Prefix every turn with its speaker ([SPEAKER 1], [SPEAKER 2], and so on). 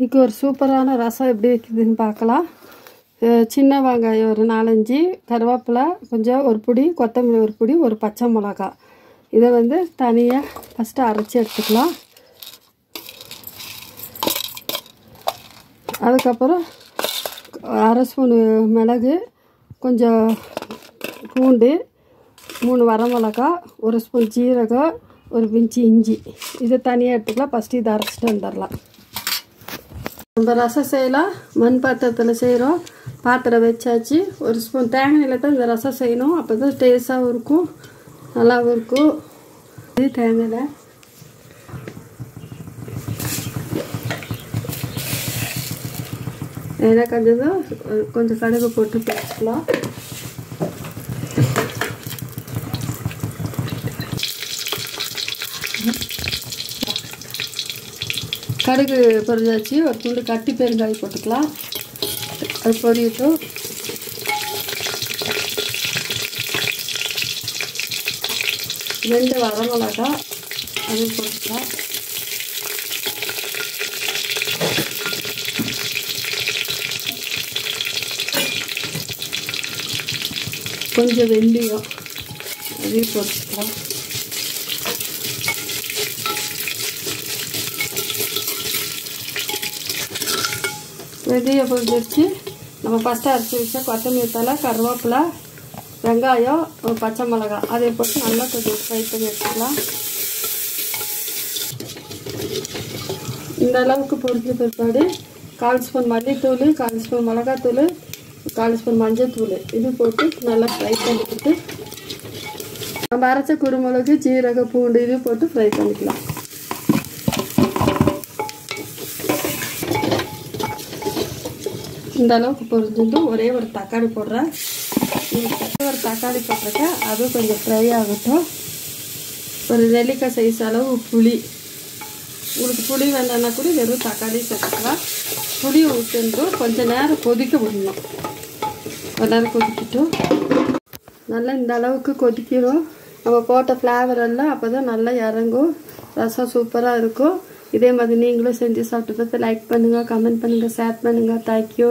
[SPEAKER 1] இதுக்கு ஒரு சூப்பரான ரசம் எப்படி வைக்குதுன்னு பார்க்கலாம். சின்ன வெங்காயம் ஒரு 4-5, கருவேப்பிலை கொஞ்சம் ஒரு பிடி, கொத்தமல்லி ஒரு பிடி, ஒரு பச்சை மிளகா. இதை வந்து தனியாக ஃபஸ்ட்டு அரைச்சி எடுத்துக்கலாம். அதுக்கப்புறம் அரை ஸ்பூனு மிளகு, கொஞ்சம் பூண்டு, 3 வரமிளகா, ஒரு ஸ்பூன் ஜீரகம், ஒரு பிஞ்சு இஞ்சி. இதை தனியாக எடுத்துக்கலாம். ஃபஸ்ட்டு இதை அரைச்சிட்டு வந்துடலாம். நம்ம ரசம் செய்யலாம். மண் பாத்திரத்தில் செய்கிறோம். பாத்திரம் வச்சாச்சு. ஒரு ஸ்பூன் தேங்காய் எண்ணெயில் தான் இந்த ரசம் செய்யணும். அப்போ தான் டேஸ்ட்டாகவும் இருக்கும், நல்லாவும் இருக்கும். இது தேங்காய் எண்ணெய். எண்ணெய் கஞ்சதும் கொஞ்சம் கடுகு போட்டு பேசிக்கலாம். கடுகு பொரிஞ்சாச்சு. ஒரு துண்டு கட்டி பெருங்காயம் போட்டுக்கலாம். அது பொரியட்டும். ரெண்டு வரமிளகா அது போட்டுக்கலாம். கொஞ்சம் வெந்தயம் அதையும் போட்டுக்கலாம். வெந்தயம் பொரிஞ்சு வச்சு நம்ம ஃபஸ்ட்டு அரைச்சி வச்சா கொத்தமல்லி தழை, கருவேப்பிலை, வெங்காயம், ஒரு பச்சை மிளகா அதை போட்டு நல்லா கொஞ்சம் ஃப்ரை பண்ணி வச்சுக்கலாம். இந்த அளவுக்கு பொரிஞ்ச பிற்பாடு 1/4 ஸ்பூன் மல்லித்தூள், 1/4 ஸ்பூன் மிளகாத்தூள், 1/4 ஸ்பூன் மஞ்சள் தூள் இது போட்டு நல்லா ஃப்ரை பண்ணிக்கிட்டு நம்ம அரைச்ச குருமிளகு, ஜீரகம், பூண்டு இது போட்டு ஃப்ரை பண்ணிக்கலாம். இந்த அளவுக்கு பொரிஞ்சுட்டு ஒரே ஒரு தக்காளி போடுறேன். ஒரு தக்காளி போட்டிருக்கேன். அதுவும் கொஞ்சம் ஃப்ரை ஆகட்டும். ஒரு நெல்லிக்காய் சைஸ் அளவு புளி. உங்களுக்கு புளி வேண்டாம்னா கூட வெறும் தக்காளி சேர்த்துக்கலாம். புளி ஊற்றிட்டு கொஞ்சம் நேரம் கொதிக்க விடணும். கொஞ்ச நேரம் கொதிக்கட்டும். நல்லா இந்த அளவுக்கு கொதிக்கிறோம். நம்ம போட்ட ஃப்ளேவர் எல்லாம் அப்போ தான் நல்லா இறங்கும். ரசம் சூப்பராக இருக்கும். இதே மாதிரி நீங்களும் செஞ்சு சாப்பிட்டு பார்த்து லைக் பண்ணுங்கள், கமெண்ட் பண்ணுங்கள், ஷேர் பண்ணுங்கள். தேங்க்யூ.